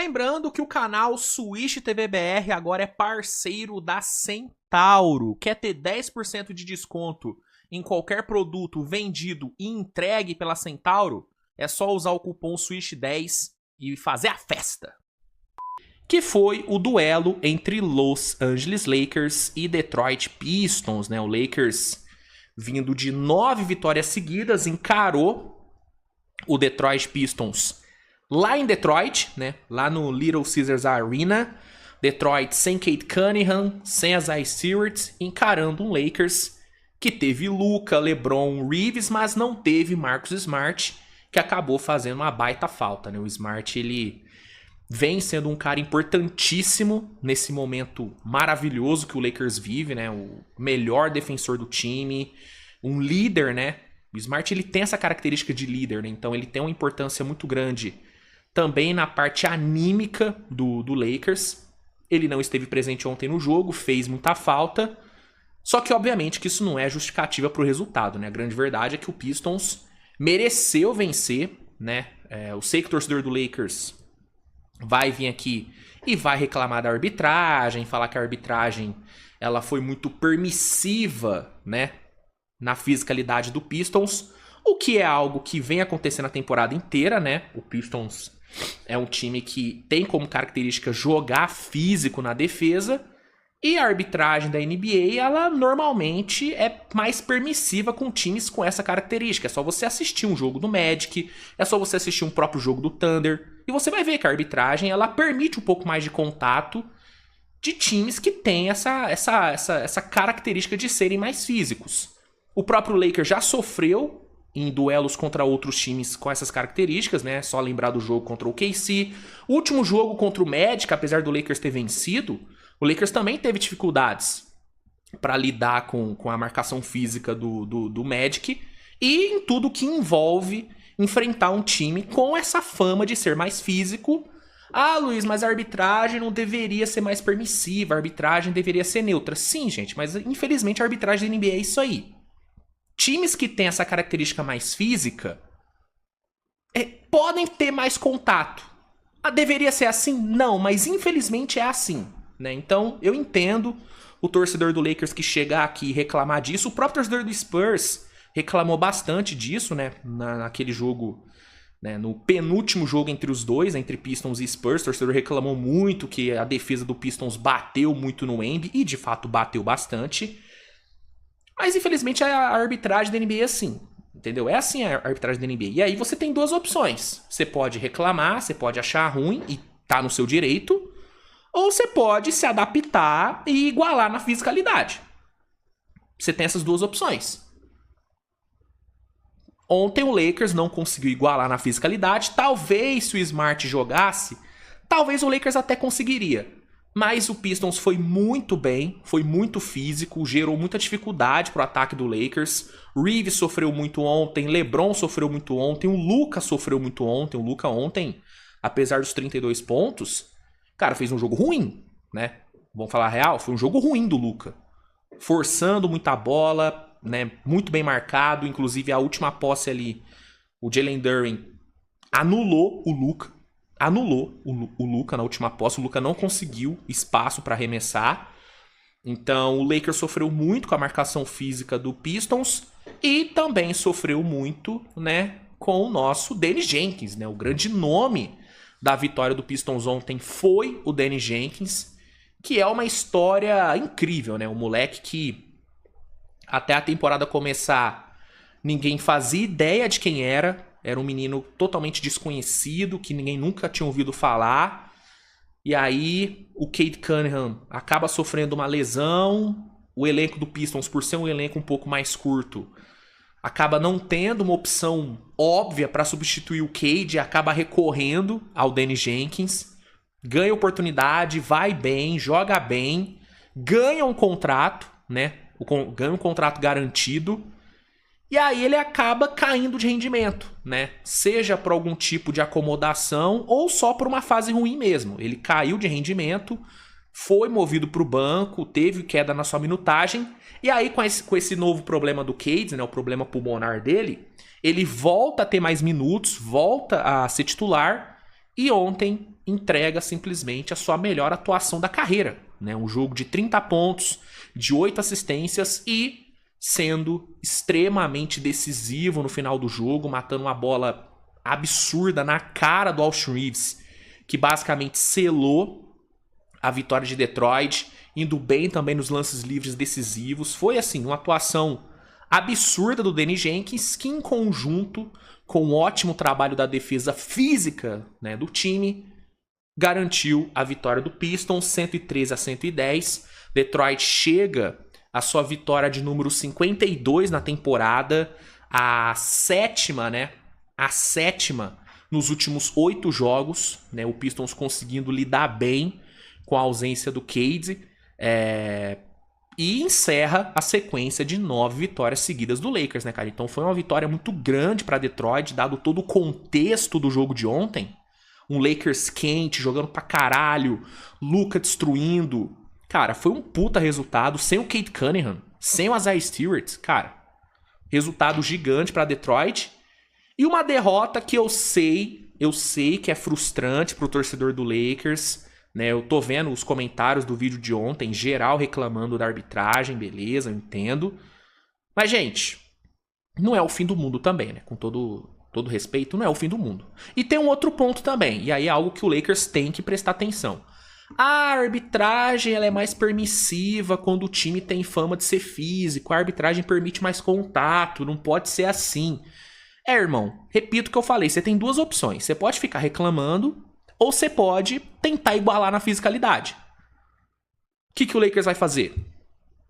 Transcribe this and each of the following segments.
Lembrando que o canal Switch TV BR agora é parceiro da Centauro. Quer ter 10% de desconto em qualquer produto vendido e entregue pela Centauro? É só usar o cupom SWITCH10 e fazer a festa. Que foi o duelo entre Los Angeles Lakers e Detroit Pistons, né? O Lakers, vindo de 9 vitórias seguidas, encarou o Detroit Pistons lá em Detroit, né? Lá no Little Caesars Arena. Detroit sem Cade Cunningham, sem Isaiah Stewart, encarando um Lakers que teve Luka, LeBron, Reeves, mas não teve Marcus Smart, que acabou fazendo uma baita falta, né? O Smart, ele vem sendo um cara importantíssimo nesse momento maravilhoso que o Lakers vive, né? O melhor defensor do time, um líder, né? O Smart, ele tem essa característica de líder, né? Então ele tem uma importância muito grande também na parte anímica do Lakers. Ele não esteve presente ontem no jogo, fez muita falta. Só que, obviamente, que isso não é justificativa para o resultado, né? A grande verdade é que o Pistons mereceu vencer, né? Eu sei que o torcedor do Lakers vai vir aqui e vai reclamar da arbitragem, falar que a arbitragem ela foi muito permissiva, né? Na fisicalidade do Pistons, o que é algo que vem acontecendo a temporada inteira, né? O Pistons é um time que tem como característica jogar físico na defesa, e a arbitragem da NBA, ela normalmente é mais permissiva com times com essa característica. É só você assistir um jogo do Magic, é só você assistir um próprio jogo do Thunder, e você vai ver que a arbitragem ela permite um pouco mais de contato de times que têm essa característica de serem mais físicos. O próprio Lakers já sofreu em duelos contra outros times com essas características, né? Só lembrar do jogo contra o OKC. O último jogo contra o Magic, apesar do Lakers ter vencido, o Lakers também teve dificuldades para lidar com a marcação física do Magic e em tudo que envolve enfrentar um time com essa fama de ser mais físico. Ah, Luiz, mas a arbitragem não deveria ser mais permissiva, a arbitragem deveria ser neutra. Sim, gente, mas infelizmente a arbitragem da NBA é isso aí. Times que têm essa característica mais física podem ter mais contato. Ah, deveria ser assim? Não, mas infelizmente é assim, né? Então eu entendo o torcedor do Lakers que chega aqui e reclamar disso. O próprio torcedor do Spurs reclamou bastante disso, né? Naquele jogo, né? No penúltimo jogo entre os dois, entre Pistons e Spurs, o torcedor reclamou muito que a defesa do Pistons bateu muito no Embiid, e de fato bateu bastante. Mas, infelizmente, a arbitragem da NBA é assim, entendeu? É assim a arbitragem da NBA. E aí você tem duas opções. Você pode reclamar, você pode achar ruim e tá no seu direito. Ou você pode se adaptar e igualar na fisicalidade. Você tem essas duas opções. Ontem o Lakers não conseguiu igualar na fisicalidade. Talvez se o Smart jogasse, talvez o Lakers até conseguiria. Mas o Pistons foi muito bem, foi muito físico, gerou muita dificuldade pro ataque do Lakers. Reeves sofreu muito ontem, LeBron sofreu muito ontem, o Luka sofreu muito ontem. O Luka ontem, apesar dos 32 pontos, cara, fez um jogo ruim, né? Vamos falar a real, foi um jogo ruim do Luka. Forçando muita bola, né? Muito bem marcado, inclusive a última posse ali, o Jalen Duren anulou o Luka. Anulou o Luka na última posse. O Luka não conseguiu espaço para arremessar. Então o Lakers sofreu muito com a marcação física do Pistons. E também sofreu muito, né, com o nosso Danny Jenkins, né? O grande nome da vitória do Pistons ontem foi o Danny Jenkins, que é uma história incrível, né? Um moleque que até a temporada começar ninguém fazia ideia de quem era. Era um menino totalmente desconhecido, que ninguém nunca tinha ouvido falar. E aí o Cade Cunningham acaba sofrendo uma lesão. O elenco do Pistons, por ser um elenco um pouco mais curto, acaba não tendo uma opção óbvia para substituir o Cade e acaba recorrendo ao Danny Jenkins. Ganha oportunidade, vai bem, joga bem, ganha um contrato, né? Ganha um contrato garantido. E aí ele acaba caindo de rendimento, né? Seja por algum tipo de acomodação ou só por uma fase ruim mesmo. Ele caiu de rendimento, foi movido para o banco, teve queda na sua minutagem. E aí com esse novo problema do Cade, né, o problema pulmonar dele, ele volta a ter mais minutos, volta a ser titular. E ontem entrega simplesmente a sua melhor atuação da carreira, né? Um jogo de 30 pontos, de 8 assistências e sendo extremamente decisivo no final do jogo, matando uma bola absurda na cara do Austin Reeves, que basicamente selou a vitória de Detroit, indo bem também nos lances livres decisivos. Foi assim, uma atuação absurda do Danny Jenkins, que em conjunto com o ótimo trabalho da defesa física, né, do time, garantiu a vitória do Pistons, 113-110. Detroit chega à sua vitória de número 52 na temporada, a sétima, né? A sétima nos últimos 8 jogos, né? O Pistons conseguindo lidar bem com a ausência do Cade. E encerra a sequência de 9 vitórias seguidas do Lakers, né, cara? Então foi uma vitória muito grande para Detroit, dado todo o contexto do jogo de ontem. Um Lakers quente, jogando pra caralho, Luka destruindo. Cara, foi um puta resultado, sem o Cade Cunningham, sem o Isaiah Stewart, cara. Resultado gigante pra Detroit. E uma derrota que eu sei que é frustrante pro torcedor do Lakers, né? Eu tô vendo os comentários do vídeo de ontem, geral reclamando da arbitragem, beleza, eu entendo. Mas, gente, não é o fim do mundo também, né? Com todo respeito, não é o fim do mundo. E tem um outro ponto também, e aí é algo que o Lakers tem que prestar atenção. A arbitragem ela é mais permissiva quando o time tem fama de ser físico, a arbitragem permite mais contato, não pode ser assim. Irmão, repito o que eu falei, você tem duas opções. Você pode ficar reclamando, ou você pode tentar igualar na fisicalidade. O que o Lakers vai fazer?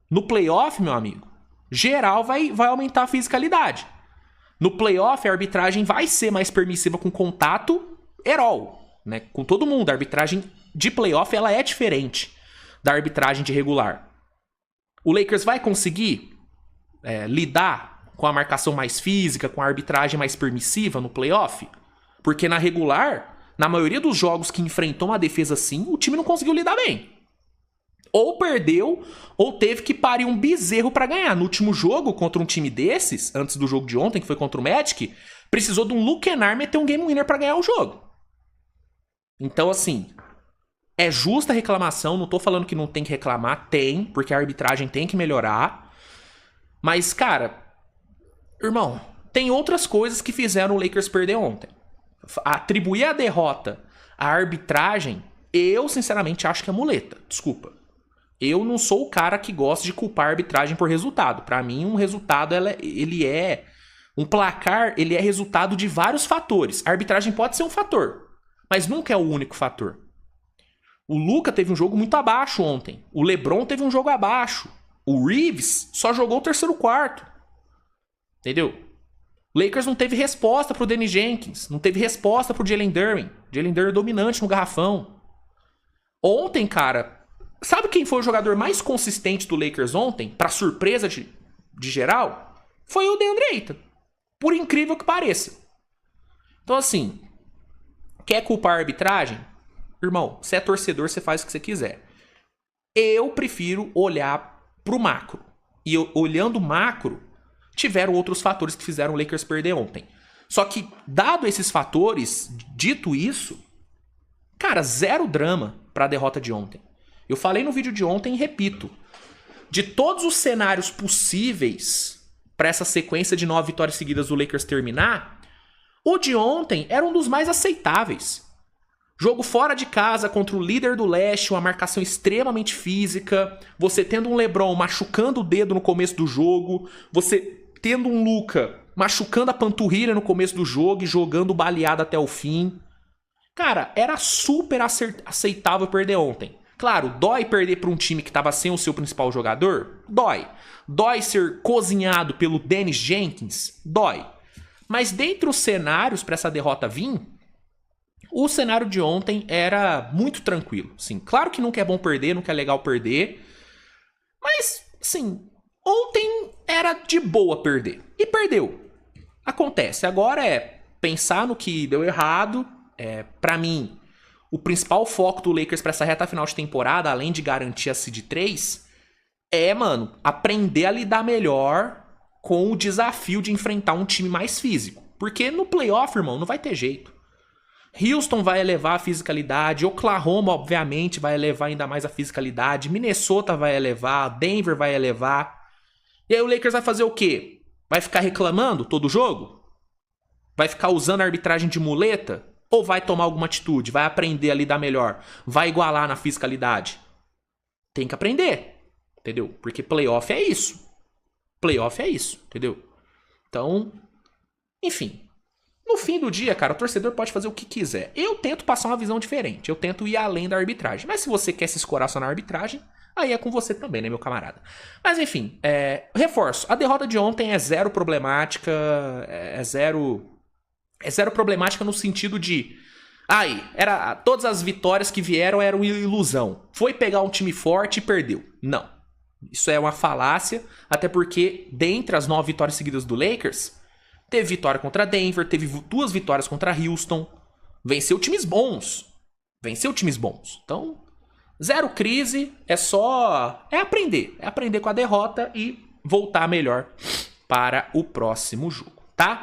No playoff, meu amigo, geral vai aumentar a fisicalidade. No playoff, a arbitragem vai ser mais permissiva com contato herol, né? Com todo mundo. A arbitragem de playoff ela é diferente da arbitragem de regular. O Lakers vai conseguir lidar com a marcação mais física, com a arbitragem mais permissiva no playoff? Porque na regular, na maioria dos jogos que enfrentou uma defesa assim, o time não conseguiu lidar bem. Ou perdeu, ou teve que parir um bezerro pra ganhar. No último jogo, contra um time desses, antes do jogo de ontem, que foi contra o Magic, precisou de um Luke Kennard meter um game winner pra ganhar o jogo. Então, assim, é justa a reclamação, não tô falando que não tem que reclamar, tem, porque a arbitragem tem que melhorar. Mas, cara, irmão, tem outras coisas que fizeram o Lakers perder ontem. Atribuir a derrota à arbitragem, eu sinceramente acho que é muleta. Desculpa. Eu não sou o cara que gosta de culpar a arbitragem por resultado. Pra mim, um resultado, ele é... Um placar, ele é resultado de vários fatores. A arbitragem pode ser um fator, mas nunca é o único fator. O Luka teve um jogo muito abaixo ontem. O LeBron teve um jogo abaixo. O Reeves só jogou o terceiro quarto. Entendeu? O Lakers não teve resposta pro Danny Jenkins. Não teve resposta pro Jalen Duren. Jalen Duren dominante no garrafão. Ontem, cara... Sabe quem foi o jogador mais consistente do Lakers ontem? Pra surpresa de geral? Foi o DeAndre Ayton. Por incrível que pareça. Então, assim... Quer culpar a arbitragem? Irmão, você é torcedor, você faz o que você quiser. Eu prefiro olhar pro macro. E olhando o macro, tiveram outros fatores que fizeram o Lakers perder ontem. Só que, dado esses fatores, dito isso, cara, zero drama pra derrota de ontem. Eu falei no vídeo de ontem e repito. De todos os cenários possíveis para essa sequência de 9 vitórias seguidas do Lakers terminar, o de ontem era um dos mais aceitáveis. Jogo fora de casa contra o líder do leste, uma marcação extremamente física, você tendo um LeBron machucando o dedo no começo do jogo, você tendo um Luka machucando a panturrilha no começo do jogo e jogando baleado até o fim. Cara, era super aceitável perder ontem. Claro, dói perder para um time que estava sem o seu principal jogador? Dói. Dói ser cozinhado pelo Dennis Jenkins? Dói. Mas dentre os cenários para essa derrota vir, o cenário de ontem era muito tranquilo. Sim, claro que nunca é bom perder, nunca é legal perder. Mas, sim, ontem era de boa perder. E perdeu. Acontece. Agora é pensar no que deu errado. Para mim... O principal foco do Lakers para essa reta final de temporada, além de garantir a seed 3, mano, aprender a lidar melhor com o desafio de enfrentar um time mais físico. Porque no playoff, irmão, não vai ter jeito. Houston vai elevar a fisicalidade, Oklahoma, obviamente, vai elevar ainda mais a fisicalidade, Minnesota vai elevar, Denver vai elevar. E aí o Lakers vai fazer o quê? Vai ficar reclamando todo jogo? Vai ficar usando a arbitragem de muleta? Ou vai tomar alguma atitude? Vai aprender a lidar melhor? Vai igualar na fiscalidade? Tem que aprender, entendeu? Porque playoff é isso. Playoff é isso, entendeu? Então, enfim. No fim do dia, cara, o torcedor pode fazer o que quiser. Eu tento passar uma visão diferente. Eu tento ir além da arbitragem. Mas se você quer se escorar só na arbitragem, aí é com você também, né, meu camarada? Mas enfim, reforço. A derrota de ontem é zero problemática. É zero problemática no sentido de... todas as vitórias que vieram eram ilusão. Foi pegar um time forte e perdeu. Não. Isso é uma falácia. Até porque, dentre as 9 vitórias seguidas do Lakers... Teve vitória contra Denver, teve 2 vitórias contra Houston. Venceu times bons. Então, zero crise, é aprender. É aprender com a derrota e voltar melhor para o próximo jogo, tá?